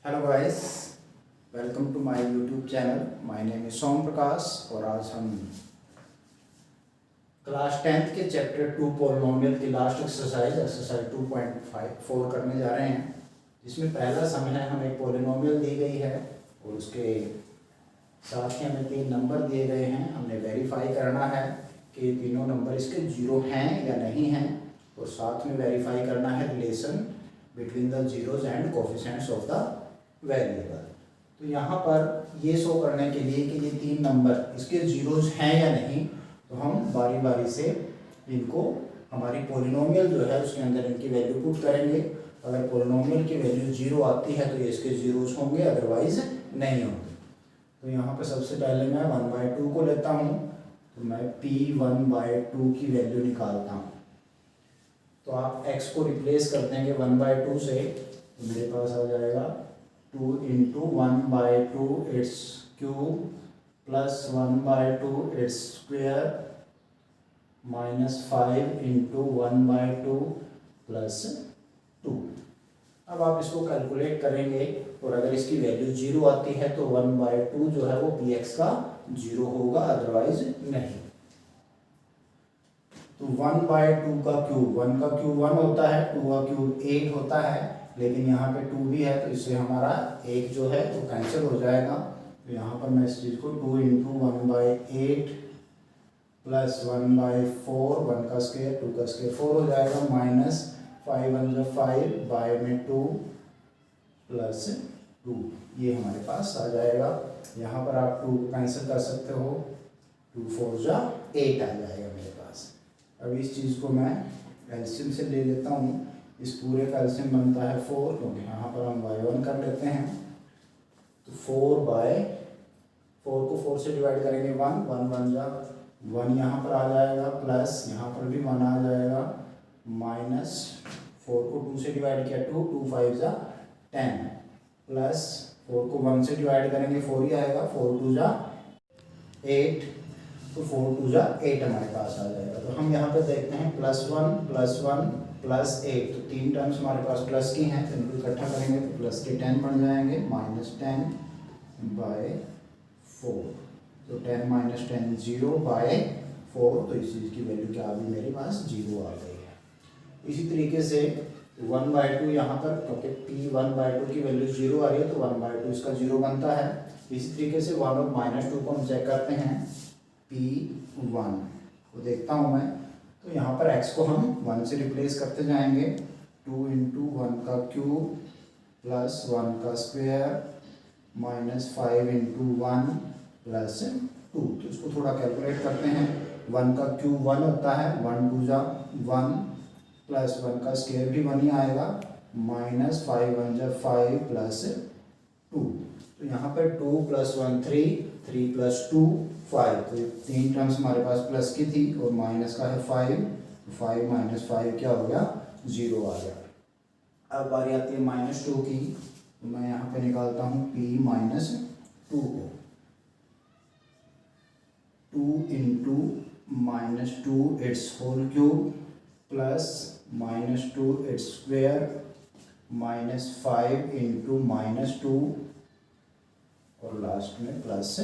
Hello guys, welcome to my YouTube channel. My name is Som Prakash और आज हम class 10th के चैप्टर 2 पॉलिनोमियल की लास्ट एक्सरसाइज 2.54 करने जा रहे हैं, जिसमें पहला सम है हमें एक पॉलिनोमियल दी गई है और उसके साथ ही हमें 3 नंबर दिए गए हैं। हमने वेरीफाई करना है कि तीनों नंबर इसके जीरो हैं या नहीं हैं और साथ में वेरीफाई करना है relation between the zeros and coefficients of the variable. तो यहाँ पर ये शो करने के लिए कि ये 3 नंबर इसके जीरोज हैं या नहीं, तो हम बारी बारी से इनको हमारी पॉलिनोमियल जो है उसके अंदर इनकी वैल्यू पुट करेंगे। अगर पॉलिनोमियल की वैल्यू 0 आती है तो ये इसके जीरोज होंगे, अदरवाइज नहीं होंगे। तो यहाँ पर सबसे पहले मैं 1/2 को लेता हूँ, तो मैं P1/2 की वैल्यू निकालता हूँ। तो आप x को रिप्लेस कर देंगे 1/2 से, तो मेरे पास आ जाएगा 2 × 1/2 it's cube plus 1/2 it's square minus 5 × 1/2 plus 2। अब आप इसको कैलकुलेट करेंगे और अगर इसकी वैल्यू 0 आती है तो 1/2 जो है वो px का 0 होगा, अदरवाइज नहीं। तो 1/2 का क्यूब, 1 का क्यूब 1 होता है, 2 का क्यूब 8 होता है, लेकिन यहाँ पे 2 भी है तो इससे हमारा 1 जो है वो कैंसिल हो जाएगा। तो यहाँ पर मैं इस चीज़ को 2 × 1/8 प्लस 1/4, 1 का स्क्वायर 2 का स्क्वायर 4 हो जाएगा, माइनस 5 × 5 बाय में 2 प्लस 2, ये हमारे पास आ जाएगा। यहाँ पर आप 2 को कैंसिल कर सकते हो, 2 4 जा 8 आ जाएगा मेरे पास। अब इस चीज़ को मैं एलसीएम से ले लेता हूँ। इस पूरे का एलसीएम बनता है 4, तो यहाँ पर हम y1 कर लेते हैं। तो 4/4 को 4 से डिवाइड करेंगे 1 1 1 जा 1 यहाँ पर आ जाएगा, प्लस यहाँ पर भी 1 आ जाएगा, माइनस 4 को 2 से डिवाइड किया 2 2 5 जा 10, प्लस 4 को 1 से डिवाइड करेंगे 4 ही आएगा, 4 2 जा 8, तो 4 2 जा 8 हमारे पास आ जाएगा। तो हम यहाँ पे देखते हैं +1 +1 +8, तो 3 टर्म्स हमारे पास प्लस की हैं, तो इनको इकट्ठा करेंगे तो प्लस के 10 बन जाएंगे, -10/4, तो 10 - 10 0/4, तो इस चीज़ की वैल्यू क्या आ गई मेरे पास 0 आ गई है। इसी तरीके से 1/2 यहाँ पर, क्योंकि P1/2 की वैल्यू 0 आ रही है तो 1/2 इसका 0 बनता है। इसी तरीके से 1 और -2 को हम चेक करते हैं, P1 को देखता हूँ मैं, तो यहाँ पर x को हम 1 से रिप्लेस करते जाएंगे, 2 × 1 का क्यूब प्लस 1 का स्क्वायर माइनस 5 × 1 प्लस 2। तो इसको थोड़ा कैलकुलेट करते हैं। 1 का क्यूब 1 होता है, 1 2 जा 1 प्लस 1 का स्क्वायर भी 1 ही आएगा, माइनस 5 1 जा 5 प्लस 2। तो यहाँ पर 2 + 1 3, 3 + 2 5, तो 3 टर्म्स हमारे पास प्लस की थी और माइनस का है 5, 5 - 5 क्या हो गया 0 आ गया। अब बारी आती है -2 की, तो मैं यहाँ पे निकालता हूँ P - 2 को, 2 × -2 it's whole cube plus -2 it's square minus 5 × -2 और लास्ट में प्लस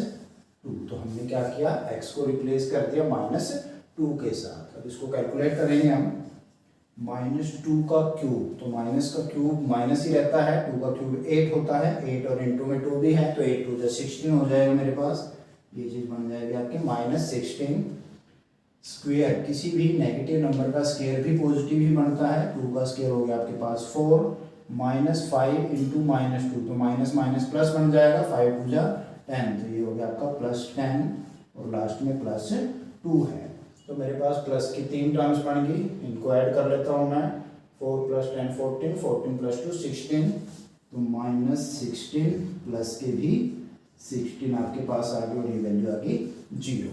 2। तो हमने क्या किया, x को रिप्लेस कर दिया -2 के साथ। अब इसको कैलकुलेट करेंगे हम, -2 का क्यूब, तो माइनस का क्यूब माइनस ही रहता है, 2 का क्यूब 8 होता है, 8 और इनटू में 2 भी है, तो 8 2 जा 16 हो जाएगा मेरे पास। ये चीज़ बन जाएगी आपकी -16 स्क्वेयर। किसी भी नेगेटिव नंबर का स्क्वेयर भी पॉजिटिव ही बनता है, 2 का स्क्वेयर हो गया आपके पास 4, -5 × -2, तो माइनस माइनस प्लस बन जाएगा, 5 2 जा 10, तो ये हो गया आपका +10 और लास्ट में +2 है। तो मेरे पास प्लस की 3 टर्म्स बन गई, इनको ऐड कर लेता हूँ मैं, 4 + 10 14, 14 + 2 16, तो -16 प्लस के भी 16 आपके पास आ गई और ये वैल्यू आ गई 0।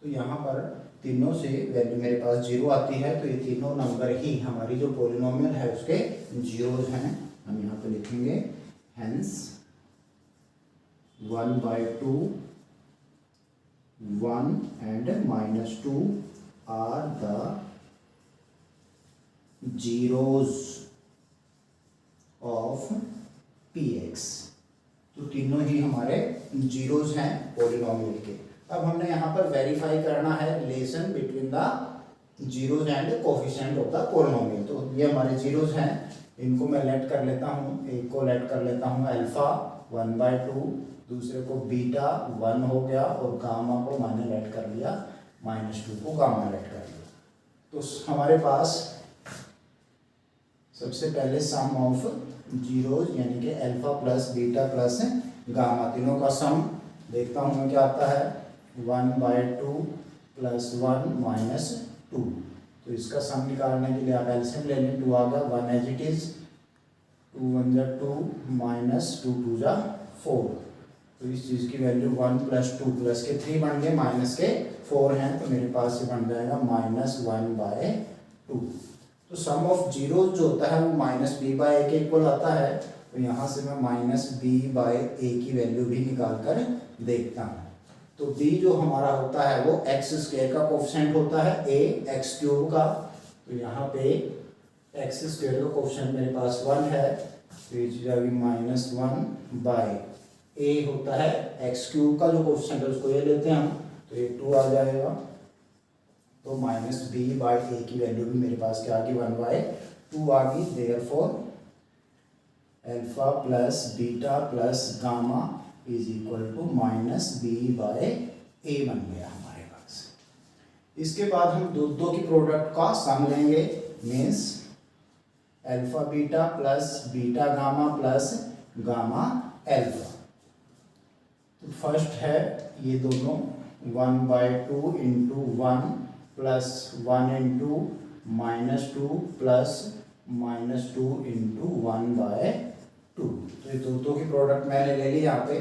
तो यहाँ पर तीनों से वैल्यू मेरे पास 0 आती है, तो ये तीनों नंबर ही हमारी जो पॉलिनोमियल है उसके जीरोज हैं। हम यहाँ पे लिखेंगे hence 1/2 1 and -2 are the zeros of px। तो तीनों ही हमारे जीरोज हैं पॉलिनोमियल के। अब हमने यहाँ पर वेरीफाई करना है relation between the zeros and coefficient of the polynomial. तो ये हमारे जीरोज हैं, इनको मैं लेट कर लेता हूँ। एक को लेट कर लेता हूँ अल्फा 1/2, दूसरे को बीटा 1 हो गया, और गामा को मैंने लेट कर लिया -2 को गामा लेट कर लिया। तो हमारे पास सबसे पहले सम ऑफ जीरोज यानी कि alpha plus beta plus gamma, तीनों का सम देखता हूँ मैं क्या आता है। 1/2 + 1 - 2। तो इसका सम निकालने के लिए आप एलसीएम ले लें। 2 आ गया, 1 एज इट इज, 2 × 1 = 2 -2 × 2 = 4। तो इस चीज़ की वैल्यू 1 + 2 प्लस के 3 बन गए, माइनस के 4 हैं, तो मेरे पास ये बन जाएगा -1/2। तो सम ऑफ जीरो जो होता है वो -b/a के इक्वल आता है। तो यहाँ से मैं -b/a की वैल्यू भी निकाल कर देखता हूँ। तो b जो हमारा होता है वो x² का कोफिशिएंट होता है, a x³ का। तो यहाँ पे x² का कोफिशिएंट मेरे पास 1 है, तो ये चीज़ आ गई -1/a होता है x³ का जो कोफिशिएंट है उसको ये लेते हैं हम, तो ये 2 आ जाएगा। तो -b/a की वैल्यू भी मेरे पास क्या आ गई 1/2 आ गई। Therefore alpha plus beta plus gamma is equal to -b/a बन गया हमारे पास। इसके बाद हम दो की प्रोडक्ट का सम लेंगे, means alpha beta plus beta gamma plus gamma alpha. तो फर्स्ट है ये दोनों 1/2 × 1 + 1 × -2 + -2 × 1/2। तो ये दो की प्रोडक्ट मैंने ले ली यहाँ पे,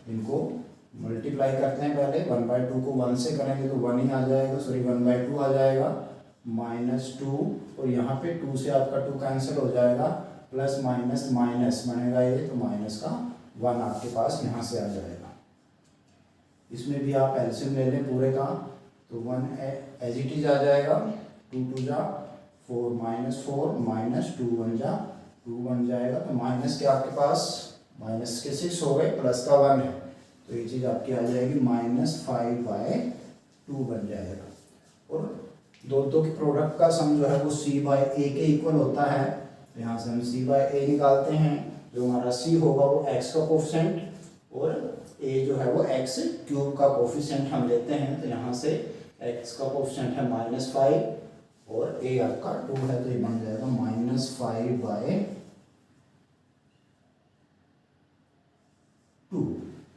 इनको मल्टीप्लाई करते हैं पहले। 1/2 को 1 से करेंगे तो 1 ही आ जाएगा, सॉरी 1/2 आ जाएगा, -2, और यहाँ पे 2 से आपका 2 कैंसिल हो जाएगा, प्लस माइनस माइनस बनेगा ये, तो माइनस का 1 आपके पास यहाँ से आ जाएगा। इसमें भी आप एलसीएम ले लें पूरे का, तो 1 एज इट इज आ जाएगा, 2 × 2 = 4 -4 -2 × 1 = 2 बन जाएगा। तो माइनस के आपके पास माइनस के 6 हो गए, प्लस का 1 है, तो ये चीज़ आपकी आ जाएगी -5/2 बन जाएगा। और दो की प्रोडक्ट का सम जो है वो c/a के इक्वल होता है। तो यहाँ से हम c/a निकालते हैं, जो हमारा c होगा वो x का कोफिशिएंट, और a जो है वो x³ का कोफिशिएंट हम लेते हैं। तो यहाँ से x का कोफिशिएंट है -5 और a आपका 2 है, तो ये बन जाएगा -5/2।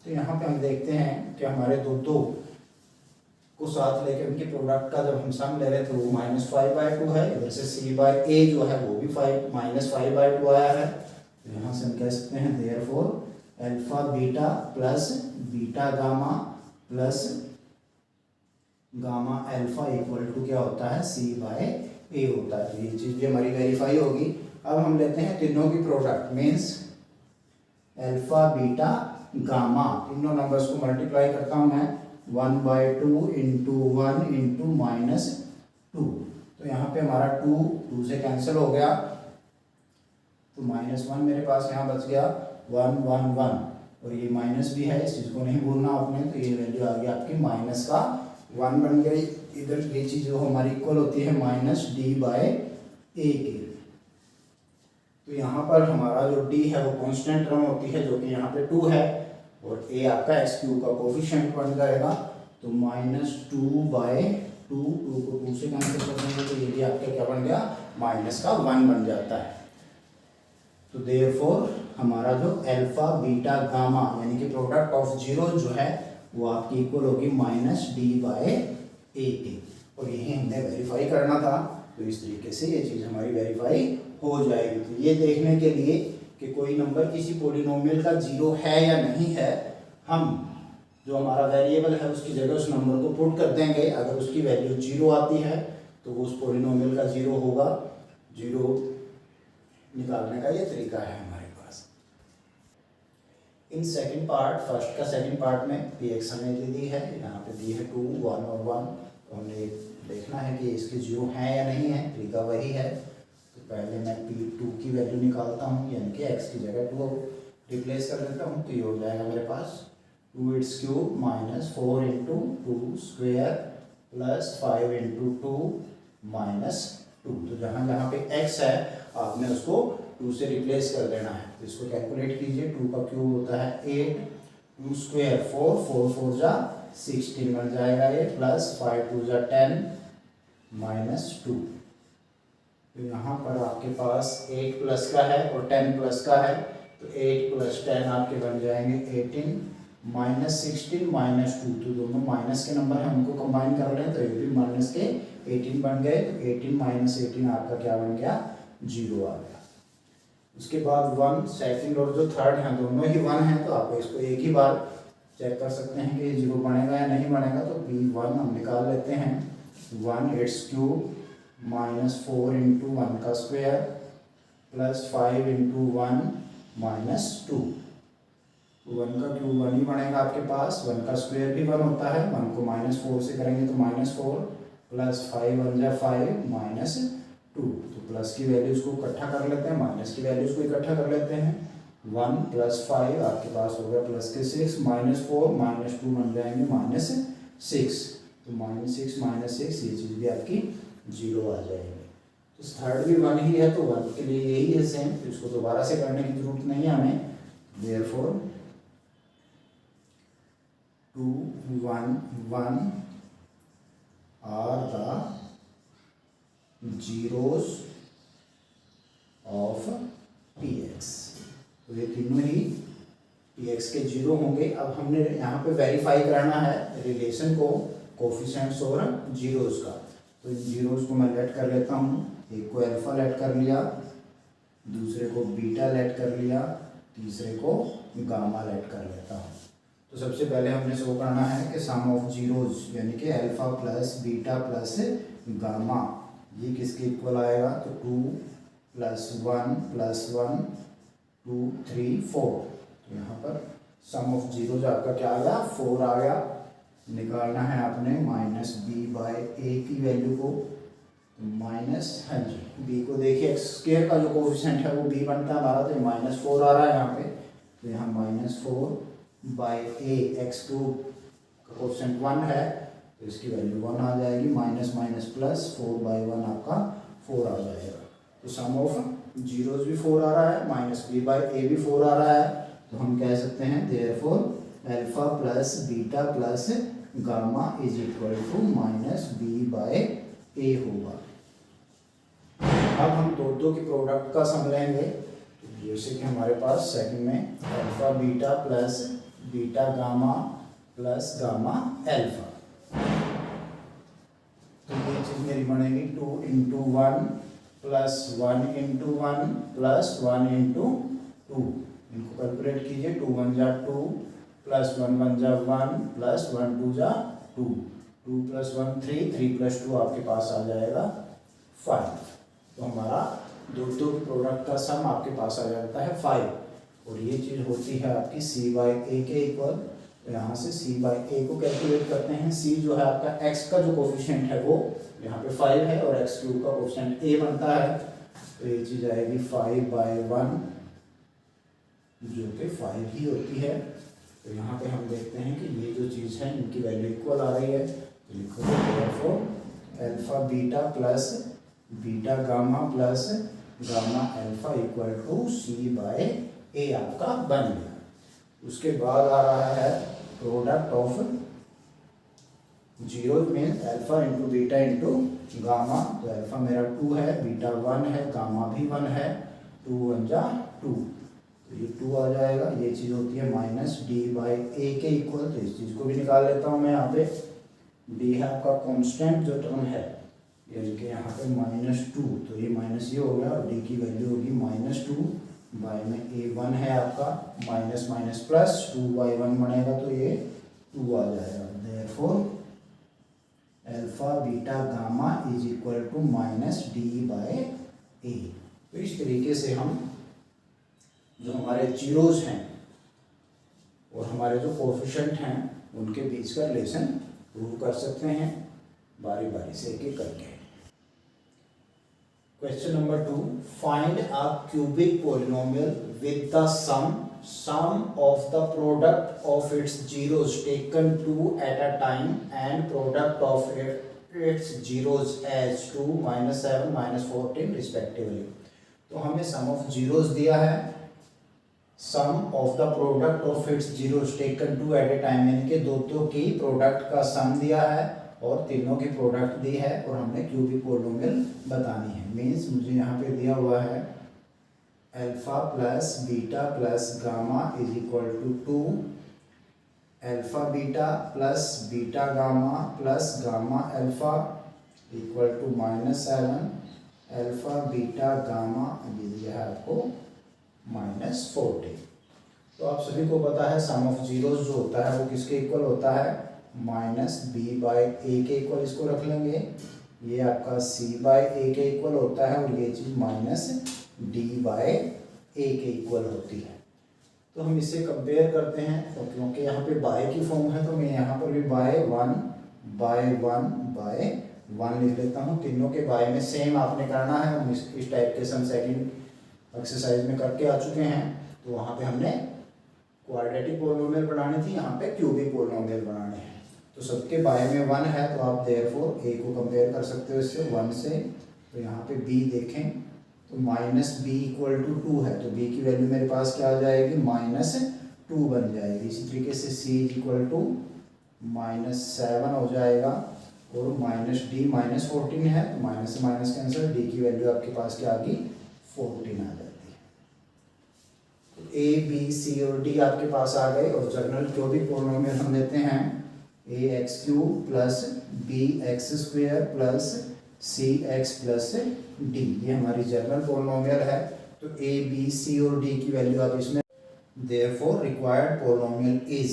तो यहाँ पे हम देखते हैं कि हमारे दो को साथ लेके उनके प्रोडक्ट का जब हम सम ले रहे थे वो -5/2 है। इधर से c/a जो है वो भी -5/2 आया है। तो यहाँ से हम कह सकते हैं therefore alpha beta plus beta gamma plus gamma alpha equal to क्या होता है, c/a होता है। तो ये चीज़ भी हमारी वेरीफाई होगी। अब हम लेते हैं तीनों की product, means alpha beta gamma, तीनों नंबर्स को मल्टीप्लाई करता हूँ मैं, 1/2 × 1 × -2। तो यहाँ पे हमारा 2 से कैंसिल हो गया, तो -1 मेरे पास यहाँ बच गया, 1 1 1, और ये माइनस भी है, इस चीज़ को नहीं भूलना आपने। तो ये वैल्यू आ गई आपकी -1 बन गई। इधर ये चीज़ जो हमारी इक्वल होती है -d/a के। तो यहाँ पर हमारा जो d है वो कांस्टेंट टर्म होती है, जो कि यहाँ पे 2 है, और a आपका x³ का कोफिशिएंट बन जाएगा। तो -2/2, 2 को 2 से कैंसिल कर देंगे, तो ये भी आपका क्या बन गया, -1 बन जाता है। तो देयरफॉर हमारा जो अल्फा बीटा गामा यानी कि प्रोडक्ट ऑफ जीरो जो है वो आपकी इक्वल होगी -d/a के, और यही हमने वेरीफाई करना था। तो इस तरीके से ये चीज़ हमारी वेरीफाई हो जाएगी। तो ये देखने के लिए कि कोई नंबर किसी पॉलिनोमियल का जीरो है या नहीं है, हम जो हमारा वेरिएबल है उसकी जगह उस नंबर को पुट कर देंगे। अगर उसकी वैल्यू 0 आती है तो वो उस पॉलिनोमियल का जीरो होगा। जीरो निकालने का ये तरीका है हमारे पास। इन सेकंड पार्ट, फर्स्ट का सेकंड पार्ट में px हमें दे दी है, यहाँ पे दी है 2 1 और 1। तो हमने देखना है कि इसके जीरो हैं या नहीं है, तरीका वही है। तो पहले मैं p2 की वैल्यू निकालता हूँ, यानी कि x की जगह 2 रिप्लेस कर देता हूँ तो ये हो जाएगा मेरे पास 2 its cube minus 4 into 2 square plus 5 into 2 minus 2। तो जहाँ जहाँ पे x है आपने उसको 2 से रिप्लेस कर देना है। तो इसको कैलकुलेट कीजिए। 2 का क्यूब होता है 8, 2 स्क्वेयर 4, 4 4 जा 16 बन जाएगा ये, प्लस 5 2 जा 10 माइनस 2। तो यहाँ पर आपके पास 8 प्लस का है और 10 प्लस का है, तो 8 प्लस 10 आपके बन जाएंगे 18 माइनस 16 माइनस 2। तो दोनों माइनस के नंबर हैं, उनको कंबाइन कर रहे हैं तो ये भी माइनस के 18 बन गए। तो 18 माइनस 18 आपका क्या बन गया, 0 आ गया। उसके बाद 1 सेकंड और जो थर्ड हैं दोनों ही 1 हैं, तो आप इसको एक ही बार चेक कर सकते हैं कि ये 0 बनेगा या नहीं बनेगा। तो b1 हम निकाल लेते हैं। 1 its क्यूब माइनस 4 इंटू 1 का स्क्वायर प्लस 5 इंटू 1 माइनस 2। 1 का क्यूब 1 ही बनेगा आपके पास, 1 का स्क्वायर भी 1 होता है, 1 को माइनस 4 से करेंगे तो माइनस 4 प्लस 5 1 जा 5 माइनस 2। तो प्लस की वैल्यूज को इकट्ठा कर लेते हैं, माइनस की वैल्यूज को इकट्ठा कर लेते हैं। 1 प्लस 5 आपके पास हो गया प्लस के 6 माइनस 4 माइनस 2 बन जाएंगे माइनस 6। तो माइनस 6 माइनस 6 ये चीज़ भी आपकी 0 आ जाएगी। तो थर्ड भी 1 ही है, तो 1 के लिए यही है सेम, तो इसको दोबारा से करने की जरूरत नहीं है हमें। Therefore 2 1 1 are the zeros of px। तो ये तीनों ही px के 0 होंगे। अब हमने यहाँ पे वेरीफाई करना है रिलेशन को, कोफिशिएंट्स और जीरोस का। तो इन जीरोस को मैं लेट कर लेता हूँ। एक को अल्फा लेट कर लिया, दूसरे को बीटा लेट कर लिया, तीसरे को गामा लेट कर लेता हूँ। तो सबसे पहले हमने शो करना है कि सम ऑफ जीरोज यानी कि alpha plus beta plus gamma ये किसके इक्वल आएगा। तो 2 प्लस 1 प्लस 1 2 3 4। तो यहाँ पर सम ऑफ जीरोज आपका क्या आ गया, 4 आ गया। निकालना है आपने माइनस बी बाय ए की वैल्यू को, माइनस हाँ जी बी को देखिए एक्स स्क्वायर का जो कोफिशिएंट है वो बी बनता है हमारा, तो माइनस 4 आ रहा है यहाँ पे। तो यहाँ माइनस 4 बाय ए, एक्स क्यूब का कोफिशिएंट 1 है तो इसकी वैल्यू 1 आ जाएगी, माइनस माइनस प्लस 4 बाई 1 आपका 4 आ जाएगा। तो सम ऑफ जीरोज भी 4 आ रहा है, माइनस बी बाई ए भी 4 आ रहा है। तो हम कह सकते हैं therefore alpha plus beta plus gamma is equal to minus B by A होगा। अब हम दो के प्रोडक्ट का सम लेंगे। जैसे कि हमारे पास सेकंड में alpha beta plus beta gamma plus gamma alpha, तो ये चीज़ मेरी बनेगी 2 into 1 plus 1 into 1 plus 1 into 2। इनको कैलकुलेट कीजिए। 2 1 जा 2 प्लस 1 1 जा 1 प्लस 1 2 जा 2, 2 प्लस 1 3, 3 प्लस 2 आपके पास आ जाएगा 5। तो हमारा दो के प्रोडक्ट का सम आपके पास आ जाता है 5 और ये चीज़ होती है आपकी सी बाई ए के इक्वल। तो यहाँ से सी बाई ए को कैलकुलेट करते हैं। सी जो है आपका एक्स का जो कोफिशिएंट है वो यहाँ पे 5 है और एक्स क्यूब का कोफिशिएंट ए बनता है, तो ये चीज़ आएगी 5 बाई 1 जो कि 5 ही होती है। तो यहाँ पे हम देखते हैं कि ये जो चीज़ है इनकी वैल्यू इक्वल आ रही है। तो लिखो alpha beta plus beta gamma plus gamma alpha equal to C by A आपका बन गया। उसके बाद आ रहा है product of zero mean alpha into beta into gamma. तो अल्फा मेरा 2 है, बीटा 1 है, गामा भी 1 है, 2 1 जा 2, तो ये 2 आ जाएगा। ये चीज़ होती है माइनस डी बाई ए के इक्वल। तो इस चीज़ को भी निकाल लेता हूँ मैं। यहाँ पे डी है आपका कॉन्स्टेंट जो टर्म है, यानी कि यहाँ पे -2, तो ये माइनस ये हो गया और डी की वैल्यू होगी -2 बाई में ए 1 है आपका, माइनस माइनस प्लस 2 बाई 1 बनेगा तो ये 2 आ जाएगा। Therefore alpha beta gamma is equal to minus D by A. तो इस तरीके से हम जो हमारे जीरोज हैं और हमारे जो कोफिशिएंट हैं उनके बीच का रिलेशन प्रूव कर सकते हैं बारी बारी से एक एक करके। Question number 2, find a cubic polynomial with the sum sum of the product of its zeros taken two at a time and product of its zeros as 2, -7, -14 respectively। तो हमें sum of zeros दिया है, sum of the product of its zeros taken two at a time यानी कि दो की product का सम दिया है और तीनों की प्रोडक्ट दी है और हमने क्यूबिक पोलिनोमियल बतानी है। मीन्स मुझे यहाँ पे दिया हुआ है alpha plus beta plus gamma is equal to 2, alpha beta plus beta gamma plus gamma alpha equal to -7, alpha beta gamma ये दिया है आपको -14। तो आप सभी को पता है सम ऑफ जीरोस जो होता है वो किसके इक्वल होता है, -b/a के इक्वल इसको रख लेंगे, ये आपका c/a के इक्वल होता है और ये चीज़ -d/a के इक्वल होती है। तो हम इसे कंपेयर करते हैं, तो क्योंकि यहाँ पे बाय की फॉर्म है तो मैं यहाँ पर भी बाय 1 लिख लेता हूँ। तीनों के बाय में सेम आपने करना है, हम इस टाइप के सम सेकंड एक्सरसाइज में करके आ चुके हैं। तो वहाँ पे हमने क्वाड्रेटिक पोलिनोमियल बनानी थी, यहाँ पे क्यूबिक पोलिनोमियल बनाने हैं। तो सबके बाय में 1 है तो आप देयरफॉर a को कंपेयर कर सकते हो इससे 1 से। तो यहाँ पे b देखें तो -b = 2 है, तो b की वैल्यू मेरे पास क्या आ जाएगी, -2 बन जाएगी। इसी तरीके से c = -7 हो जाएगा और -d -14 है तो माइनस से माइनस कैंसिल, d की वैल्यू आपके पास क्या आ गई, 14 आ जाती है। तो a b c और d आपके पास आ गए और जनरल क्यूबिक पोलिनोमियल हम लेते हैं ax³ + bx² + cx + d, ये हमारी जनरल पोलिनोमियल है। तो a b c और d की वैल्यू आप इसमें therefore required polynomial is,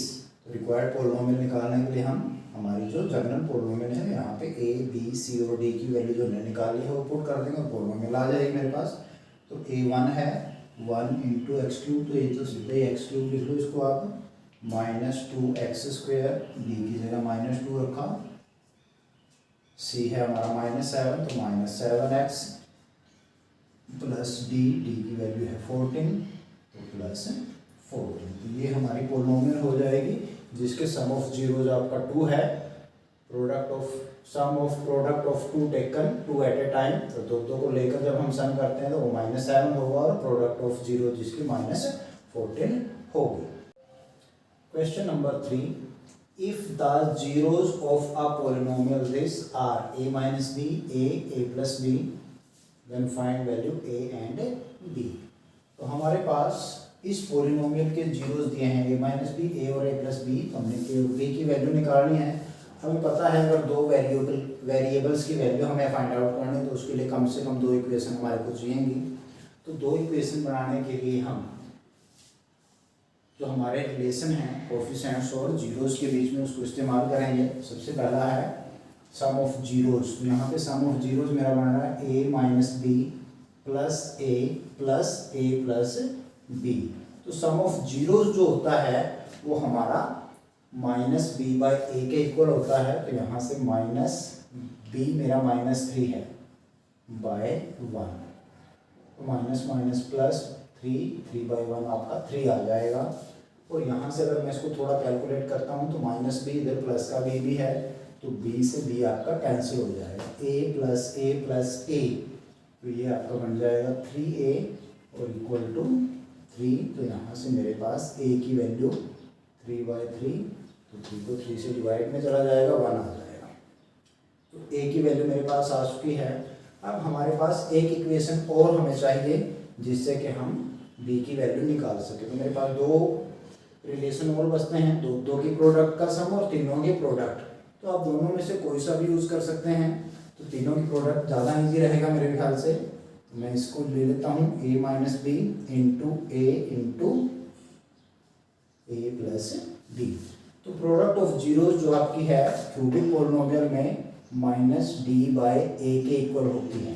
required polynomial निकालने के लिए हम हमारी जो जनरल पोलिनोमियल है यहाँ पे a b c और d की वैल्यू जो हमने निकाली है वो पुट कर देंगे और पोलिनोमियल आ जाएगी मेरे पास। तो a1 है 1 × x³, तो ये तो सीधे x³ लिख लो इसको आप, -2x², d की जगह -2 रखा, c है हमारा -7 तो -7x प्लस d की वैल्यू है 14 तो +14। तो ये हमारी पोलिनोमियल हो जाएगी जिसके सम ऑफ जीरोज आपका 2 है, sum of product of two taken two at a time, तो दो को लेकर जब हम सम करते हैं तो वो -7 होगा और प्रोडक्ट ऑफ जीरो जिसकी -14 होगी। Question number 3. If the zeros of a polynomial this are a minus b, a plus b, then find value a and b. तो हमारे पास इस पोलिनोमियल के जीरोस दिए हैं a माइनस बी, a और a plus b, तो हमने a और b की वैल्यू निकालनी है। हमें पता है अगर दो वेरिएबल्स की वैल्यू हमें फाइंड आउट करनी है तो उसके लिए कम से कम दो इक्वेशन हमारे को चाहिएंगी। तो दो इक्वेशन बनाने के लिए हम जो हमारे रिलेशन हैं कोफिशिएंट्स और जीरोस के बीच में उसको इस्तेमाल करेंगे। सबसे पहला है सम ऑफ जीरोस, तो यहाँ पे सम ऑफ जीरोस मेरा बन रहा है a minus B plus a plus b। तो सम ऑफ जीरोस जो होता है वो हमारा -b/a के इक्वल होता है। तो यहाँ से -b मेरा -3 है बाय 1, तो माइनस माइनस प्लस 3/1 आपका 3 आ जाएगा। और यहाँ से अगर मैं इसको थोड़ा कैलकुलेट करता हूँ तो -b इधर प्लस का b भी है तो b से b आपका कैंसिल हो जाएगा, a प्लस a, तो ये आपका बन जाएगा 3a और इक्वल टू 3। तो यहाँ से मेरे पास a की वैल्यू 3/3, तो 3 को 3 से डिवाइड में चला जाएगा, 1 आ जाएगा। तो a की वैल्यू मेरे पास आ चुकी है। अब हमारे पास एक इक्वेशन और हमें चाहिए जिससे कि हम b की वैल्यू निकाल सके। तो मेरे पास दो रिलेशन और बचते हैं, दो की प्रोडक्ट का सम और तीनों के प्रोडक्ट। तो आप दोनों में से कोई सा भी यूज़ कर सकते हैं, तो तीनों की प्रोडक्ट ज़्यादा ईजी रहेगा मेरे ख्याल से। तो मैं इसको ले लेता हूँ a minus B into a plus B. तो प्रोडक्ट ऑफ जीरोस जो आपकी है क्यूबिक पोलिनोमियल में -d/a के इक्वल होती है।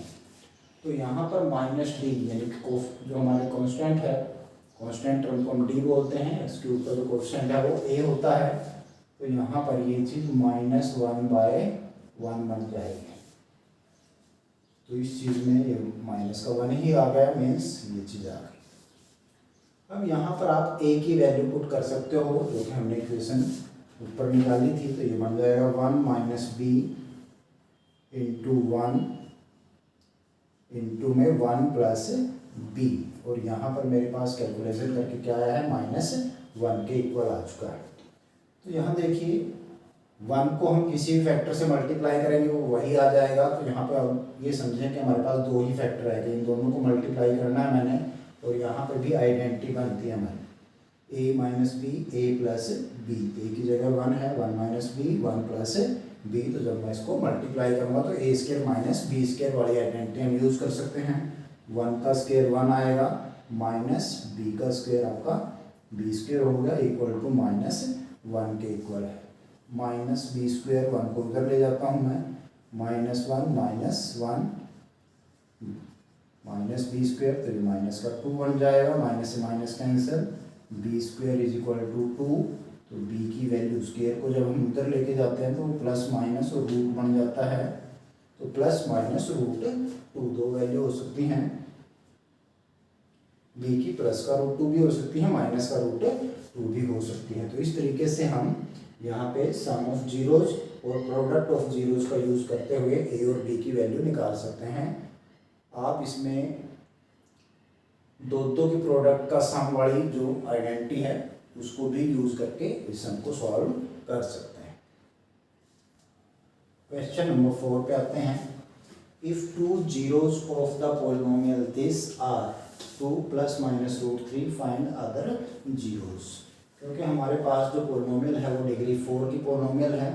तो यहाँ पर -d यानी जो हमारे कांस्टेंट है, कांस्टेंट टर्म को हम d बोलते हैं, x³ का जो कोएफिशिएंट है वो a होता है। तो यहाँ पर ये चीज़ -1/1 बन जाएगी। तो इस चीज़ में ये माइनस का 1 ही आ गया, मीन्स ये चीज़ आ गई। अब यहाँ पर आप a की वैल्यू पुट कर सकते हो, जो कि हमने इक्वेशन ऊपर निकाली थी, तो ये बन जाएगा 1 माइनस बी इंटू 1 इंटू में 1 प्लस बी, और यहाँ पर मेरे पास कैलकुलेशन करके क्या आया है, -1 के इक्वल आ चुका है। तो यहाँ देखिए 1 को हम किसी भी फैक्टर से मल्टीप्लाई करेंगे वो वही आ जाएगा। तो यहाँ पर अब ये समझें कि हमारे पास दो ही फैक्टर है, इन दोनों को मल्टीप्लाई करना है मैंने, और यहाँ पर भी आइडेंटिटी बनती है हमारी a minus B A plus B, A की जगह 1 है, 1 माइनस बी 1 प्लस बी, तो जब मैं इसको मल्टीप्लाई करूँगा तो ए स्केयर माइनस बी स्केयर वाली आइडेंटिटी हम यूज़ कर सकते हैं। 1 का स्केयर 1 आएगा, माइनस बी का स्केयर आपका बी स्केयर हो गया, इक्वल टू -1 के इक्वल है। माइनस बी स्क्वेयर 1 को उधर ले जाता हूँ मैं, -1 -1 माइनस बी स्क्वेयर, तो ये माइनस का 2 बन जाएगा, माइनस से minus cancel, B square is equal to 2, तो b की वैल्यू स्क्वायर को जब हम उधर लेके जाते हैं तो प्लस माइनस और रूट बन जाता है, तो प्लस माइनस रूट 2 दो वैल्यू हो सकती हैं, b की प्लस का रूट 2 भी हो सकती है, माइनस का रूट 2 भी हो सकती है। तो इस तरीके से हम यहाँ पे सम ऑफ जीरोज और प्रोडक्ट ऑफ जीरोज का यूज़ करते हुए a और b की वैल्यू निकाल सकते हैं। आप इसमें दो की प्रोडक्ट का सम वाली जो आइडेंटिटी है उसको भी यूज करके इस सम को सॉल्व कर सकते हैं। क्वेश्चन नंबर 4 पे आते हैं। If two zeros of the polynomial this are 2 + -√3 find other zeros. क्योंकि हमारे पास जो पॉलिनोमियल है वो डिग्री 4 की पॉलिनोमियल है,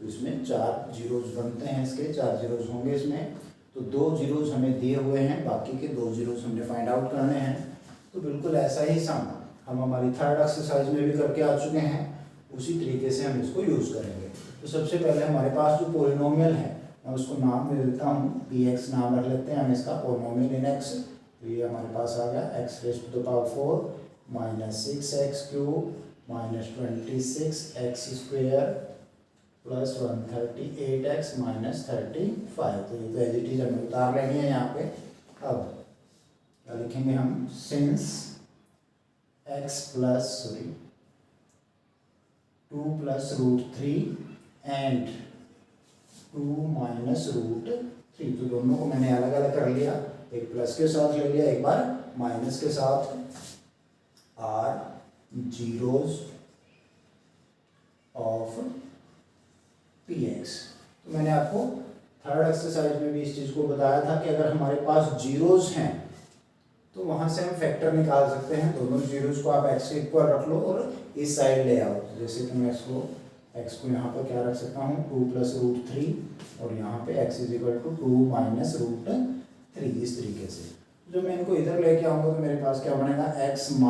तो इसमें 4 जीरोज बनते हैं, इसके 4 जीरोज होंगे इसमें, तो 2 जीरोज हमें दिए हुए हैं, बाकी के 2 जीरोज हमने फाइंड आउट करने हैं। तो बिल्कुल ऐसा ही सम हम हमारी थर्ड एक्सरसाइज में भी करके आ चुके हैं, उसी तरीके से हम इसको यूज़ करेंगे। तो सबसे पहले हमारे पास जो पॉलिनोमियल है मैं उसको नाम दे देता हूँ, px नाम रख लेते हैं हम इसका, पॉलिनोमियल इन x। तो ये हमारे पास आ गया x⁴ -6x³ -26x² + 138x -35। तो ये तो एज इट इज हमें उतार लेनी है यहाँ पे। अब क्या लिखेंगे हम, सिंस x + 2 + √3 एंड 2 -√3, तो दोनों को मैंने अलग अलग कर लिया, एक प्लस के साथ ले लिया, एक बार माइनस के साथ। Are zeros of px। तो मैंने आपको थर्ड एक्सरसाइज में भी इस चीज़ को बताया था कि अगर हमारे पास जीरोज हैं तो वहाँ से हम फैक्टर निकाल सकते हैं। दोनों जीरोज को आप x के इक्वल रख लो और इस साइड ले आओ। जैसे कि मैं x को यहाँ पर क्या रख सकता हूँ, 2 + √3, और यहाँ पे x = 2 - √3, इस तरीके से। जब मैं इनको इधर लेके आऊँगा तो मेरे पास क्या बनेगा, x -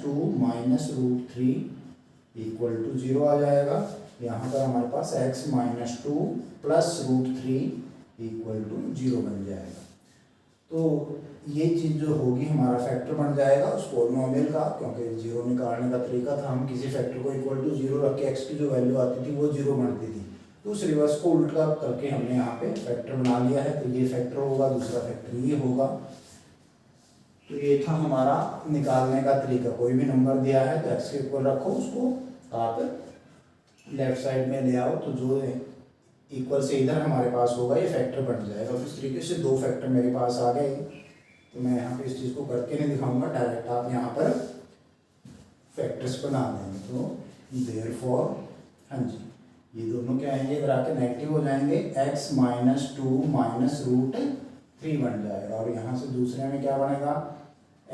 2 - √3 = 0 आ जाएगा। यहाँ पर हमारे पास x - 2 + √3 = 0 बन जाएगा। तो ये चीज़ जो होगी हमारा फैक्टर बन जाएगा उस पॉलिनोमियल का, क्योंकि 0 निकालने का तरीका था, हम किसी फैक्टर को =0 रख के x की जो वैल्यू आती थी वो 0 बनती थी, तो उस रिवर्स को उल्टा करके हमने यहाँ पे फैक्टर बना लिया है। तो ये फैक्टर होगा, दूसरा फैक्टर ये होगा। तो ये था हमारा निकालने का तरीका। कोई भी नंबर दिया है तो x के इक्वल रखो, उसको आप लेफ्ट साइड में ले आओ, तो जो इक्वल से इधर हमारे पास होगा ये फैक्टर बन जाएगा। तो इस तरीके से 2 फैक्टर मेरे पास आ गए। तो मैं यहाँ पे इस चीज़ को करके नहीं दिखाऊंगा, डायरेक्ट आप यहाँ पर फैक्टर्स बना देंगे। तो देयरफॉर हाँ जी, ये दोनों क्या आएंगे, इधर आके नेगेटिव हो जाएंगे, x - 2 - √3 बन जाएगा, और यहाँ से दूसरे में क्या बनेगा,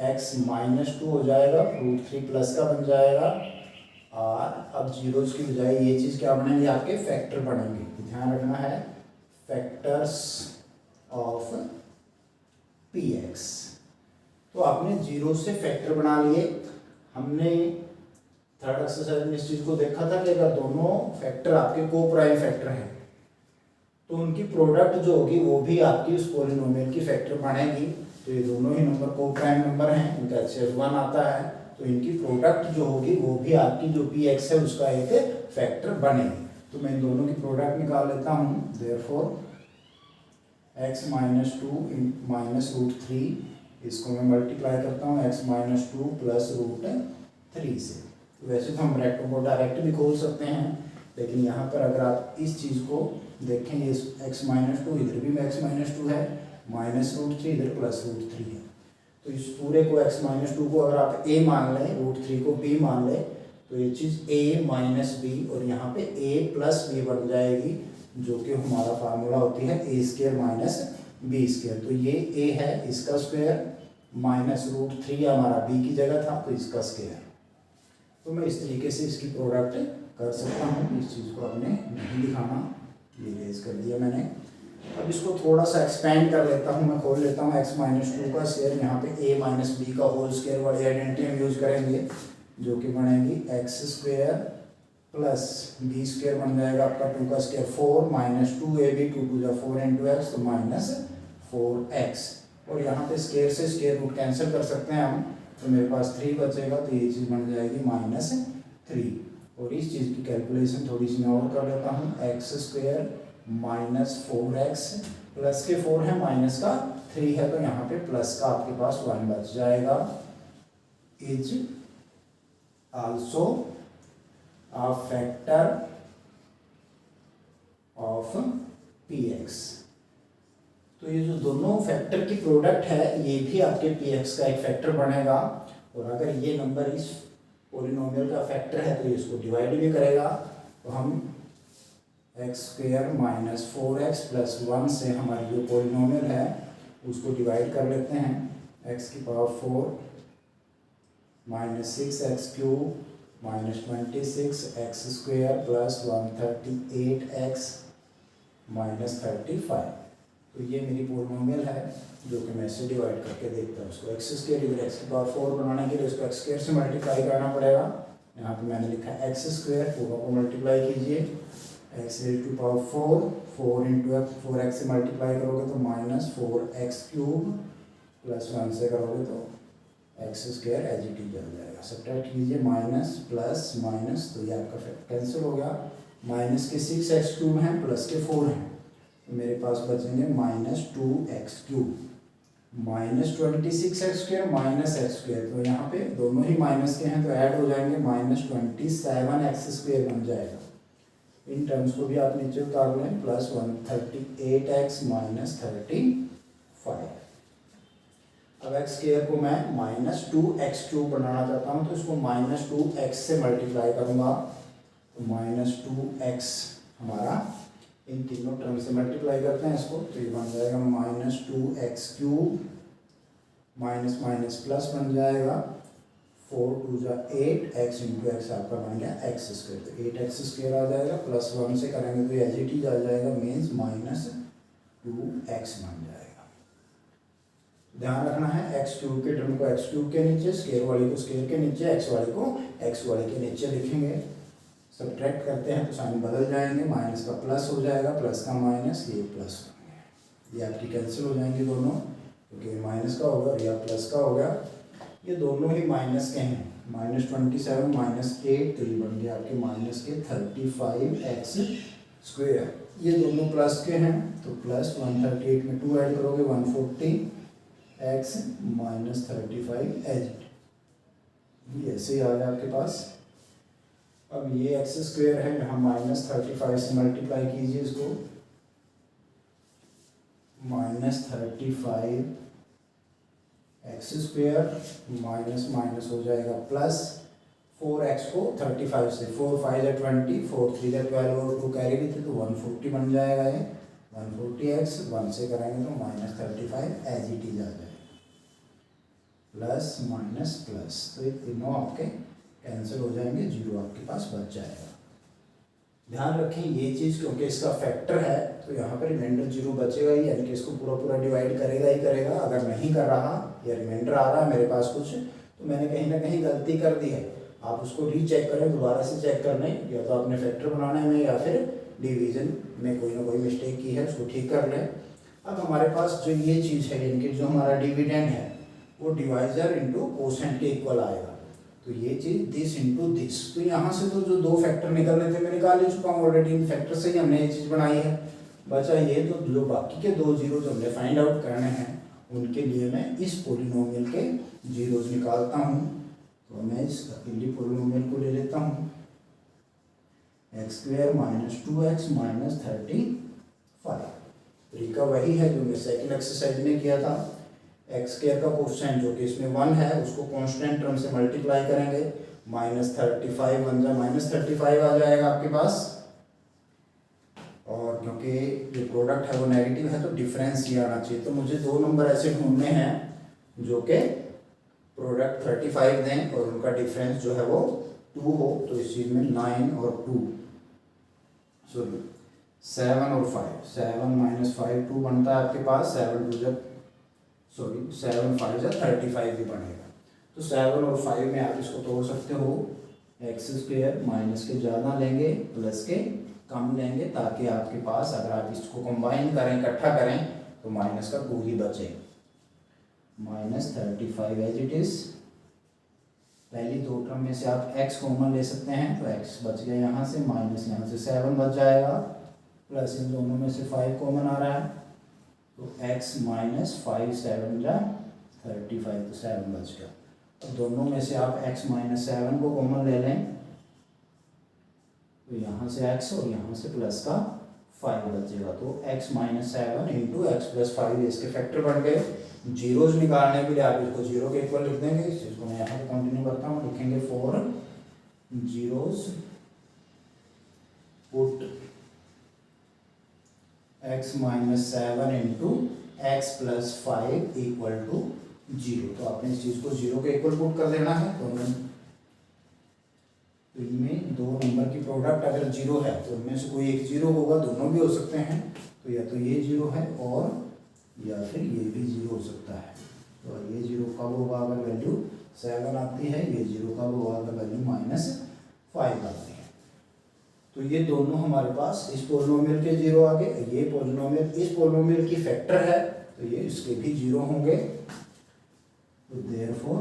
x - 2 हो जाएगा, √3 प्लस का बन जाएगा, और अब जीरोज की बजाय ये चीज़ क्या बनेंगे, आपके फैक्टर बनेंगे। ध्यान रखना है, फैक्टर्स ऑफ px। तो आपने जीरो से फैक्टर बना लिए। हमने थर्ड एक्सरसाइज में इस चीज़ को देखा था कि अगर दोनों फैक्टर आपके को प्राइम फैक्टर हैं तो उनकी प्रोडक्ट जो होगी वो भी आपकी उस पॉलिनोमियल की फैक्टर बनेगी। तो ये दोनों ही नंबर को प्राइम नंबर हैं, इनका HCF1 आता है, तो इनकी प्रोडक्ट जो होगी वो भी आपकी जो px है उसका एक फैक्टर बनेगी। तो मैं इन दोनों की प्रोडक्ट निकाल लेता हूँ। देयरफॉर x - 2 - √3 इसको मैं मल्टीप्लाई करता हूँ x माइनस 2 प्लस रूट 3 से। तो वैसे तो हम ब्रैकेट को डायरेक्ट भी खोल सकते हैं, लेकिन यहाँ पर अगर आप इस चीज़ को देखें, ये x माइनस 2 इधर भी x माइनस 2 है, माइनस रूट 3 इधर प्लस रूट 3 है। तो इस पूरे को x माइनस 2 को अगर आप a मान लें, रूट 3 को b मान लें, तो ये चीज़ a माइनस बी और यहाँ पे a प्लस बी बन जाएगी, जो कि हमारा फार्मूला होती है a square minus B square. तो ये a है, इसका स्क्वायर, माइनस रूट 3 हमारा b की जगह था, तो इसका स्क्वायर। तो मैं इस तरीके से इसकी प्रोडक्ट कर सकता हूँ। इस चीज़ को आपने नहीं दिखाना, ये रेज कर दिया मैंने। अब इसको थोड़ा सा एक्सपेंड कर लेता हूँ, मैं खोल लेता हूँ x माइनस 2 का स्क्वायर, यहाँ पे a माइनस बी का होल स्क्वायर वाली आइडेंटिटी हम यूज करेंगे, जो कि बनेगी X square plus B square बन जाएगा आपका 2 का स्क्वायर 4 माइनस 2ab 2 टू जा 4 इंटू एक्स, तो माइनस 4x। और यहाँ पे स्क्वायर से स्क्वायर रूट कैंसिल कर सकते हैं हम, तो मेरे पास 3 बचेगा, तो ये चीज़ बन जाएगी माइनस 3। और इस चीज़ की कैलकुलेशन थोड़ी सी मैं और कर लेता हूँ, x square minus 4x plus के 4 है, माइनस का 3 है, तो यहाँ पे प्लस का आपके पास 1 बच जाएगा। Is also a factor of px। तो ये जो दोनों फैक्टर की प्रोडक्ट है, ये भी आपके px का एक फैक्टर बनेगा। और अगर ये नंबर इस पॉलिनोमियल का फैक्टर है, तो ये इसको डिवाइड भी करेगा। तो हम x square minus 4x plus 1 से हमारी जो पॉलिनोमियल है उसको डिवाइड कर लेते हैं। x की power 4 minus 6x cube minus 26 x square plus 138x minus 35। तो ये मेरी पॉलिनोमियल है, जो कि मैं इससे डिवाइड करके देखता हूँ। उसको एक्स स्क्वायर इधर एक्स की पावर 4 बनाने के लिए उसको एक्स स्क्वायर से मल्टीप्लाई करना पड़ेगा। यहाँ पे मैंने लिखा है एक्स स्क्वायर, पूरा को मल्टीप्लाई कीजिए, X to power 4 into X, 4x से मल्टीप्लाई करोगे तो माइनस 4x क्यूब प्लस 1 से करोगे तो X square as it is आ जाएगा। सब्ट्रैक्ट कीजिए, माइनस प्लस माइनस, तो ये आपका कैंसिल हो गया। माइनस के 6x क्यूब हैं, प्लस के 4 हैं, तो मेरे पास बचेंगे minus 2x cube minus 26x square minus x square. तो यहाँ पे दोनों ही माइनस के हैं, तो ऐड हो जाएंगे, माइनस 27x स्क्वायर बन जाएगा। इन टर्म्स को भी आप नीचे उतार लें, प्लस 138x माइनस 35। अब एक्स स्क्वायर को मैं माइनस 2x क्यूब बनाना चाहता हूँ, तो इसको माइनस 2x से मल्टीप्लाई करूँगा, तो माइनस 2x हमारा इन तीनों टर्म से मल्टीप्लाई करते हैं इसको, तो ये बन जाएगा minus 2x cube minus minus plus बन जाएगा, 4 टू जा 8 x इंटू एक्स आपका बन गया एक्स स्क्वायर। तो 8x स्क्वायर आ जाएगा, प्लस 1 से करेंगे तो एज इट इज आ जाएगा, मीन्स माइनस 2x बन जाएगा। ध्यान रखना है, एक्स क्यूब के टर्म को एक्स क्यूब के नीचे, स्क्वायर वाले को स्क्वायर के नीचे, एक्स वाले को एक्स वाले के नीचे लिखेंगे। सब्ट्रैक्ट करते हैं तो साइन बदल जाएंगे, माइनस का प्लस हो जाएगा, प्लस का माइनस, ये प्लस हो गया, ये आपकी कैंसिल हो जाएंगे दोनों, क्योंकि माइनस का होगा या प्लस का होगा। ये दोनों ही माइनस के हैं, माइनस 27 माइनस 8, तो ये बन गया आपके माइनस के 35x स्क्वायर। ये दोनों प्लस के हैं, तो प्लस 138 में 2 ऐड करोगे 140x माइनस 35 एज ये ऐसे ही आ गया आपके पास। अब ये एक्स स्क्वायर है, यहाँ माइनस 35 से मल्टीप्लाई कीजिए इसको, minus 35 x square minus minus हो जाएगा प्लस 4x को 35 से, 4 5 है 20, 4 3 है 12 और 2 कैरी भी थे, तो 140 बन जाएगा ये, 140x 1 से करेंगे तो माइनस 35 एज इट इज आ जाएगा, प्लस माइनस प्लस, तो ये तीनों आपके कैंसिल हो जाएंगे, 0 आपके पास बच जाएगा। ध्यान रखें ये चीज़, क्योंकि इसका फैक्टर है तो यहाँ पर रिमाइंडर 0 बचेगा ही, यानी कि इसको पूरा पूरा डिवाइड करेगा ही करेगा। अगर नहीं कर रहा या रिमाइंडर आ रहा है मेरे पास कुछ, तो मैंने कहीं ना कहीं गलती कर दी है, आप उसको रीचेक करें, दोबारा से चेक कर लें, या तो आपने फैक्टर बनाने में या फिर डिवीज़न में कोई ना कोई मिस्टेक की है, उसको ठीक कर लें। अब हमारे पास जो ये चीज़ है, यानी कि जो हमारा डिविडेंड है वो डिवाइजर इंटू कोसेंट के इक्वल आएगा, तो ये चीज़ दिस इंटू दिस। तो यहाँ से तो जो 2 फैक्टर निकलने थे मैं निकाल ही चुका हूँ ऑलरेडी, इन फैक्टर से ही हमने ये चीज़ बनाई है। बचा ये तो जो बाकी के 2 जीरो जो हमने फाइंड आउट करने हैं उनके लिए मैं इस पोलिनोमियल के जीरोज निकालता हूँ। तो मैं इस अकेले पोलिनोमियल को ले लेता हूँ, x square minus 2x minus 35। तरीका वही है जो मैं सेकेंड एक्सरसाइज में किया था। एक्स स्क्वायर का कोफिशिएंट जो कि इसमें 1 है उसको कांस्टेंट टर्म से मल्टीप्लाई करेंगे, माइनस 35 बन जाए माइनस 35 आ जाएगा आपके पास। और क्योंकि जो प्रोडक्ट है वो नेगेटिव है तो डिफरेंस ये आना चाहिए। तो मुझे दो नंबर ऐसे ढूंढने हैं जो कि प्रोडक्ट 35 दें और उनका डिफरेंस जो है वो 2 हो। तो इस चीज़ में 9 और 2 सॉरी 7 और 5, 7 माइनस 5 2 बनता है आपके पास, 7 2 जब 7 5 जब 35 भी बनेगा। तो 7 और 5 में आप इसको तोड़ सकते हो, एक्स स्क्वायर माइनस के ज़्यादा लेंगे प्लस के कम लेंगे, ताकि आपके पास अगर आप इसको कंबाइन करें इकट्ठा करें तो माइनस का 2 ही बचे, माइनस 35 एज इट इज़। पहली दो टर्म में से आप x कॉमन ले सकते हैं तो x बच गया यहाँ से, माइनस यहाँ से 7 बच जाएगा, प्लस इन दोनों में से 5 कॉमन आ रहा है तो x माइनस 5 7 जा 35 तो 7 बच गया। तो दोनों में से आप x माइनस 7 को कॉमन ले लें तो यहाँ से x और यहाँ से प्लस का 5 बचेगा। तो x minus 7 into X plus 5 इसके फैक्टर बन गए। जीरोज निकालने के लिए आप इसको जीरो के इक्वल लिख देंगे। इस चीज़ को मैं यहाँ पे कंटिन्यू करता हूँ, लिखेंगे 4 zeros put x minus 7 into X plus 5 equal to 0। तो आपने इस चीज़ को जीरो के इक्वल पुट कर देना है। तो इनमें दो नंबर की प्रोडक्ट अगर जीरो है तो उनमें से कोई एक जीरो होगा, दोनों भी हो सकते हैं। तो या तो ये जीरो है और या फिर ये भी जीरो हो सकता है। तो ये जीरो कब होगा अगर वैल्यू 7 आती है, ये जीरो कब होगा अगर वैल्यू माइनस 5 आती है। तो ये दोनों हमारे पास इस पोलिनोमियल के जीरो आ गए। ये पोलिनोमियल इस पोलिनोमियल की फैक्टर है तो ये इसके भी जीरो होंगे। तो therefore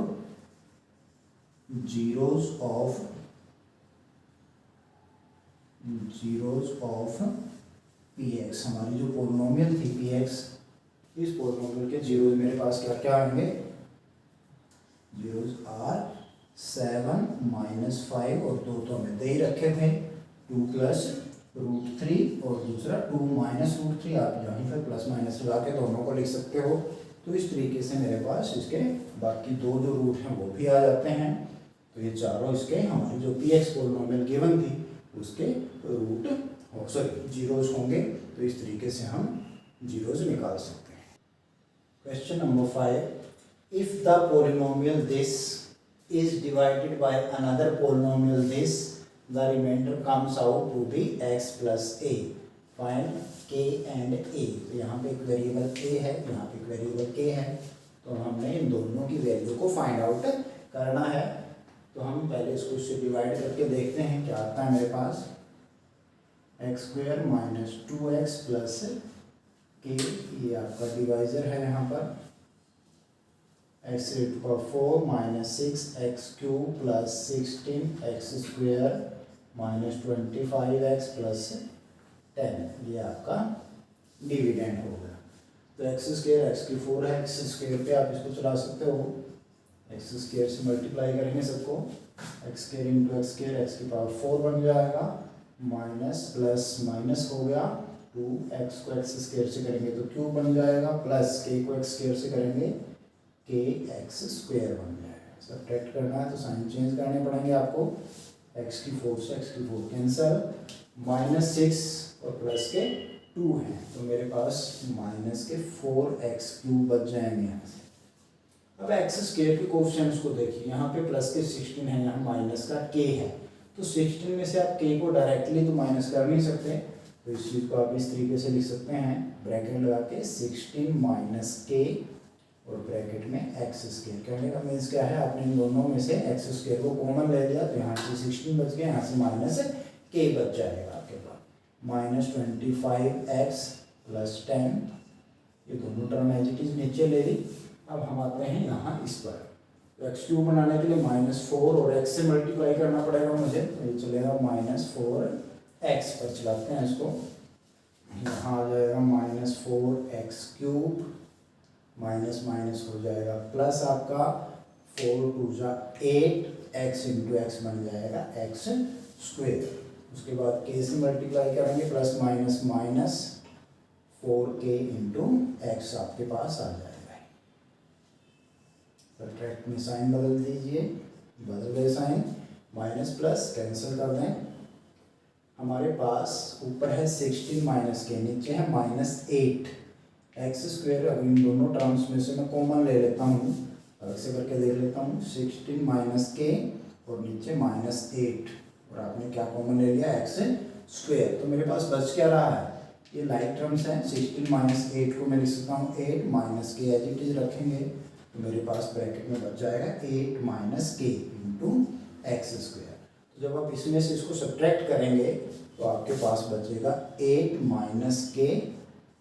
zeros of P x, हमारी जो पोलिनोमियल थी पी एक्स, इस पोलिनोमियल के जीरोज मेरे पास क्या क्या आएंगे, जीरोज आर 7 माइनस 5 और दो तो हमें दे ही रखे थे 2 प्लस √3 और दूसरा 2 माइनस √3। आप यहीं पर प्लस माइनस लगा के दोनों को लिख सकते हो। तो इस तरीके से मेरे पास इसके बाकी दो जो रूट हैं वो भी आ जाते हैं। तो ये चारों इसके हमारी जो पी एक्स पोलिनोमियल गिवन थी उसके रूट जीरोज होंगे। तो इस तरीके से हम जीरोज निकाल सकते हैं। Question number 5, if the polynomial this is divided by another polynomial this, the remainder comes out to be x plus a, find k and a। तो यहाँ पे एक वेरिएबल k है, यहाँ पे एक वेरिएबल k है। तो हमने इन दोनों की वैल्यू को फाइंड आउट करना है। तो हम पहले इसको इससे डिवाइड करके देखते हैं क्या आता है मेरे पास, X square minus 2x plus K, ये आपका डिवाइजर है यहाँ पर, एक्स रेट पर 4 minus 6x cube plus 16x square minus 25x plus 10, ये आपका डिविडेंड होगा। तो एक्स स्क्वायर एक्स की 4 है, एक्स स्क्वायर पे आप इसको चला सकते हो, एक्स स्क्वायर से मल्टीप्लाई करेंगे सबको, x square into x square x की पावर 4 बन जाएगा, माइनस प्लस माइनस हो गया 2x को एक्स स्क्वायर से करेंगे तो क्यूब बन जाएगा, प्लस के को एक्स स्क्वायर से करेंगे के एक्स स्क्वायर बन जाएगा। सब्ट्रैक्ट करना है तो साइन चेंज करने पड़ेंगे आपको, एक्स की 4 से एक्स की 4 कैंसल, माइनस 6 और प्लस के 2 हैं तो मेरे पास माइनस के 4x क्यूब बच जाएंगे यहाँ से। अब एक्स स्क्वायर के कोएफिशिएंट्स को देखिए, यहाँ पे प्लस के 16 है, यहाँ माइनस का k है। तो 16 में से आप k को डायरेक्टली तो माइनस कर नहीं सकते, तो इस चीज़ को आप इस तरीके से लिख सकते हैं, ब्रैकेट लगा के 16 माइनस k और ब्रैकेट में एक्स स्क्वायर। कहने का मीन्स क्या है, आपने इन दोनों में से एक्स स्क्वायर को कॉमन ले लिया तो यहाँ से 16 बच गया, यहाँ से माइनस k बच जाएगा आपके पास, माइनस 25x प्लस 10, ये दोनों टर्म एज इट इज नीचे ले ली। अब हम आते हैं यहाँ इस पर, तो एक्स क्यूब बनाने के लिए -4 और x से मल्टीप्लाई करना पड़ेगा मुझे, तो ये चलेगा -4x पर चलाते हैं इसको, यहाँ आ जाएगा -4x क्यूब माइनस माइनस हो जाएगा प्लस आपका 4 टू जा 8 एक्स इंटू एक्स बन जाएगा एक्स स्क्वेयर। उसके बाद के से मल्टीप्लाई करेंगे plus minus minus 4k into x आपके पास आ जाएगा। सब्ट्रैक्ट में साइन बदल दीजिए, बदल गए साइन, माइनस प्लस कैंसिल कर दें। हमारे पास ऊपर है 16 माइनस के, नीचे है -8 एक्स स्क्वेयर। अब इन दोनों टर्म्स में से मैं कॉमन ले लेता हूँ, अलग से करके ले लेता हूँ। 16 माइनस के और नीचे -8 और आपने क्या कॉमन ले लिया एक्स स्क्वेयर। तो मेरे पास बच क्या रहा है, ये लाइक टर्म्स हैं। 16 माइनस 8 को मैं लिख सकता हूँ 8 माइनस के एज इट इज रखेंगे तो मेरे पास ब्रैकेट में बच जाएगा 8 माइनस के इंटू एक्स स्क्वेयर। तो जब आप इसमें से इसको सब्ट्रैक्ट करेंगे तो आपके पास बचेगा 8 माइनस के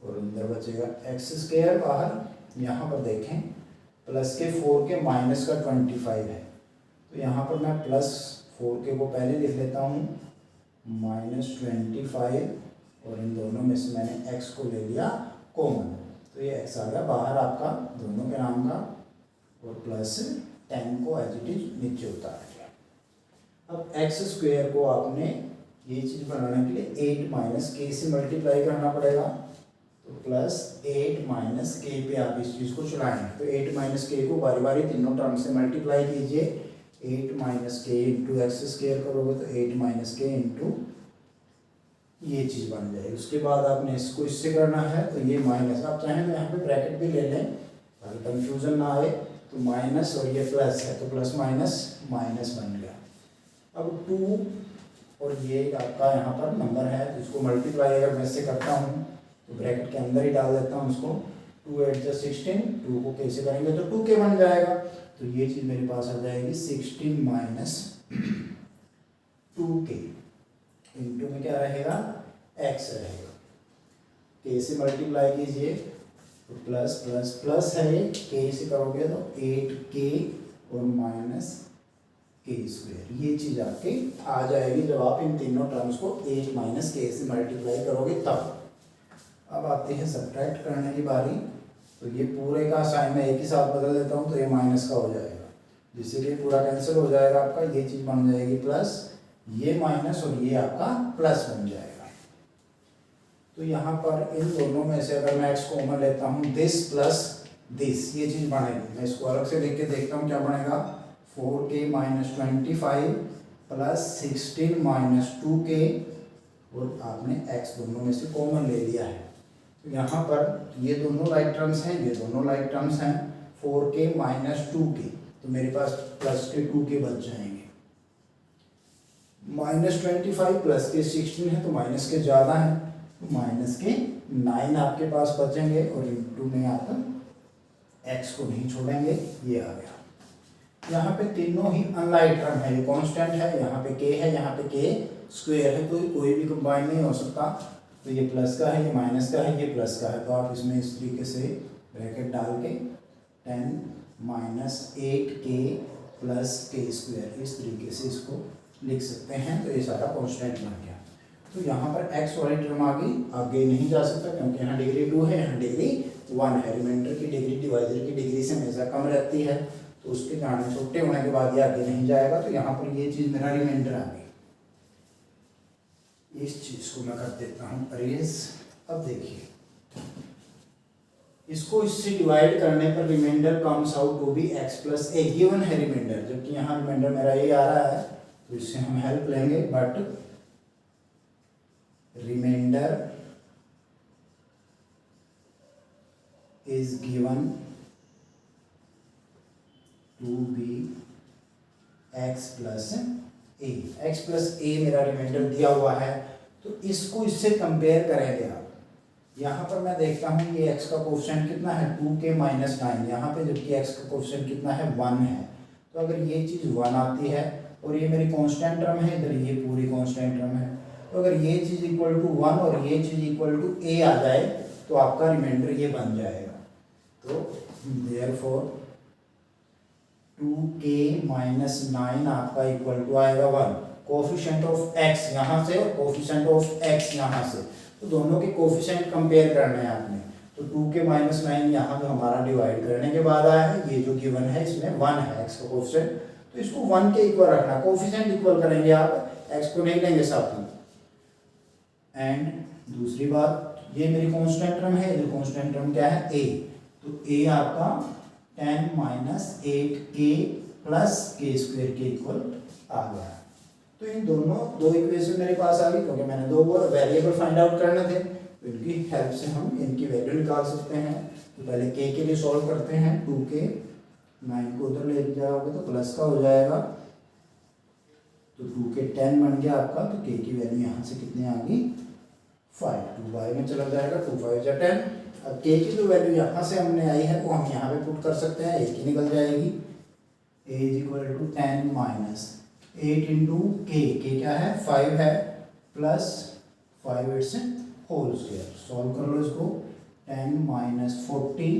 और अंदर बचेगा एक्स स्क्वेयर बाहर। यहाँ पर देखें प्लस के 4 के माइनस का 25 है, तो यहाँ पर मैं प्लस 4 के को पहले लिख लेता हूँ -25 और इन दोनों में से मैंने x को ले लिया कॉमन, तो ये x आ गया बाहर आपका दोनों के नाम का और प्लस 10 को एज इट इज नीचे उतार दिया। अब x स्क्वेयर को आपने ये चीज़ बनाने के लिए 8 माइनस के से मल्टीप्लाई करना पड़ेगा, तो प्लस 8 माइनस के पे आप इस चीज़ को चलाएंगे। तो 8 माइनस के को बारी बारी तीनों टर्म से मल्टीप्लाई कीजिए। 8 माइनस के इंटू एक्स स्क्वेयर करोगे तो 8 माइनस के इंटू ये चीज़ बन जाएगी। उसके बाद आपने इसको इससे करना है तो ये माइनस, आप चाहें तो यहाँ पे ब्रैकेट भी ले लें ताकि कंफ्यूजन ना आए। तो माइनस और ये प्लस है तो प्लस माइनस माइनस बन गया। अब 2 और ये आपका यहाँ पर नंबर है तो इसको मल्टीप्लाई अगर मैं इससे करता हूँ तो ब्रैकेट के अंदर ही डाल देता हूँ इसको। 2 8 जा 16, 2 को कैसे करेंगे तो 2k बन जाएगा। तो ये चीज़ मेरे पास आ जाएगी 16 माइनस 2k इंटू में क्या रहेगा x रहेगा। k से मल्टीप्लाई कीजिए तो प्लस प्लस प्लस है, ये k से करोगे तो 8k और माइनस के स्क्वेयर, ये चीज़ आपकी आ जाएगी जब आप इन तीनों टर्म्स को 8 माइनस के से मल्टीप्लाई करोगे तब। अब आते हैं सब्ट्रैक्ट करने की बारी, तो ये पूरे का साइन मैं एक ही साथ बदल देता हूँ तो ये माइनस का हो जाएगा, जिससे कि पूरा कैंसिल हो जाएगा आपका। ये चीज़ बन जाएगी प्लस, ये माइनस और ये आपका प्लस बन जाएगा। तो यहाँ पर इन दोनों में से अगर मैं x कॉमन लेता हूँ दिस प्लस दिस, ये चीज़ बनेगी। मैं इसको अलग से लिख के देखता हूँ क्या बनेगा। 4k minus 25 plus 16 minus 2k और आपने x दोनों में से कॉमन ले लिया है। तो यहाँ पर ये दोनों लाइक टर्म्स हैं, ये दोनों लाइक टर्म्स हैं। 4k माइनस 2k तो मेरे पास प्लस के 2k बच जाएंगे। -25 प्लस के 16 है तो माइनस के ज़्यादा है तो माइनस के 9 आपके पास बचेंगे और इंटू में आप x को नहीं छोड़ेंगे, ये आ गया। यहाँ पे तीनों ही अनलाइक टर्म है, ये कांस्टेंट है, यहाँ पे k है, यहाँ पे k स्क्वायर है, तो कोई भी कंबाइन नहीं हो सकता। तो ये प्लस का है, ये माइनस का है, ये प्लस का है, तो आप इसमें इस तरीके से ब्रैकेट डाल के 10 माइनस 8k प्लस के स्क्वायर इस तरीके से इसको लिख सकते हैं। तो ये सारा कांस्टेंट बन गया। तो यहाँ पर x वाली टर्म आगे नहीं जा सकता क्योंकि यहाँ डिग्री 2 है, यहाँ डिग्री 1 है। रिमाइंडर की डिग्री डिवाइजर की डिग्री से हमेशा कम रहती है, तो उसके कारण छोटे होने के बाद ये आगे नहीं जाएगा। तो यहाँ पर ये चीज़ मेरा रिमाइंडर आ गई। इस चीज़ को मैं कर देता हूँ अरेज। अब देखिए इसको इससे डिवाइड करने पर remainder comes out to be x plus A, given है रिमाइंडर, जबकि यहाँ रिमाइंडर मेरा ये आ रहा है तो इससे हम हेल्प लेंगे। But reminder is given to be x plus A. X plus A मेरा रिमाइंडर दिया हुआ है, तो इसको इससे कंपेयर करेंगे आप। यहाँ पर मैं देखता हूँ ये x का कोफिशिएंट कितना है 2k माइनस 9, यहाँ पे जबकि x का कोफिशिएंट कितना है 1 है। तो अगर ये चीज़ 1 आती है और ये मेरी कांस्टेंट टर्म है, इधर ये पूरी कांस्टेंट टर्म है, तो अगर ये चीज़ इक्वल टू 1 और ये चीज़ इक्वल टू a आ जाए तो आपका रिमाइंडर ये बन जाएगा। तो देयरफॉर 2k माइनस 9 आपका इक्वल टू आएगा 1। कोफिशिएंट ऑफ x यहाँ से और कोफिशिएंट ऑफ x यहाँ से, तो दोनों के कोफिशिएंट कंपेयर करने हैं आपने। तो तो 2 के -9 यहाँ जो हमारा डिवाइड करने के बाद आया है, ये जो गिवन है इसमें 1 है x का कोफिशिएंट, तो इसको 1 के इक्वल रखना, कोफिशिएंट इक्वल करेंगे आप, x को नहीं लेंगे साथ में। एंड दूसरी बात, ये मेरी कांस्टेंट टर्म है, जो कांस्टेंट टर्म क्या है a, तो a आपका 10 - 8k प्लस k² के इक्वल आ गया। तो इन दो इक्वेशन मेरे पास आ गई, क्योंकि मैंने दो वेरिएबल फाइंड आउट करने थे, तो इनकी हेल्प से हम इनकी वैल्यू निकाल सकते हैं। तो पहले k के लिए सॉल्व करते हैं, 2k, 9 को उधर ले जाओगे तो प्लस का हो जाएगा, तो 2k 10 बन गया आपका, तो k की वैल्यू यहाँ से कितनी आ गई 5, 2 बाई में चला जाएगा, 2 5 जा 10। अब k की जो वैल्यू यहाँ से हमने आई है वो हम यहाँ पे पुट कर सकते हैं, 1 की निकल जाएगी, a = 10 - 8 इंटू k क्या है 5 है, plus 5 it's whole square, solve कर लो इसको, 10 - 40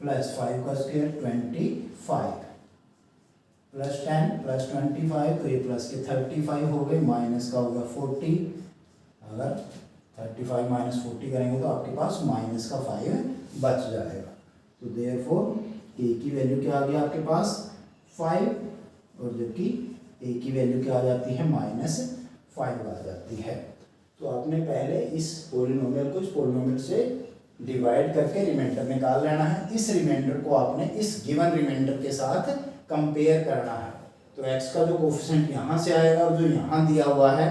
प्लस 5 का स्क्वायर 25 प्लस 10 प्लस 25, तो ये प्लस के 35 हो गए, माइनस का होगा 40, अगर 35 - 40 करेंगे तो आपके पास माइनस का 5 बच जाएगा। तो देयरफॉर k की वैल्यू क्या आ गया आपके पास 5, और जबकि a की वैल्यू क्या आ जाती है -5 आ जाती है। तो आपने पहले इस पॉलिनोमियल को इस पॉलिनोमियल से डिवाइड करके रिमाइंडर निकाल लेना है। इस रिमाइंडर को आपने इस गिवन रिमाइंडर के साथ कंपेयर करना है। तो x का जो कोफिशिएंट यहाँ से आएगा और जो यहाँ दिया हुआ है,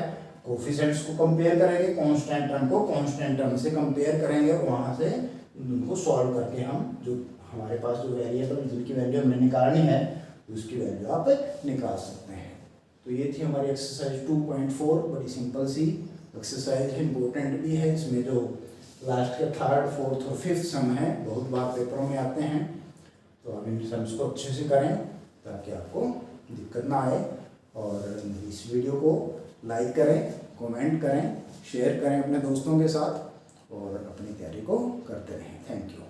कोफिशिएंट्स को कंपेयर करेंगे, कांस्टेंट टर्म को कांस्टेंट टर्म से कंपेयर करेंगे, और वहाँ से उनको सॉल्व करके हम जो हमारे पास जो वेरिएबल जिनकी वैल्यू हमने निकालनी है उसकी वैल्यू आप निकाल सकते हैं। तो ये थी हमारी एक्सरसाइज 2.4, बड़ी सिंपल सी एक्सरसाइज है, इम्पोर्टेंट भी है। इसमें जो लास्ट के 3rd, 4th और 5th सम है बहुत बार पेपरों में आते हैं, तो आप इन सम्स को अच्छे से करें ताकि आपको दिक्कत ना आए। और इस वीडियो को लाइक करें, कमेंट करें, शेयर करें अपने दोस्तों के साथ, और अपनी तैयारी को करते रहें। Thank you.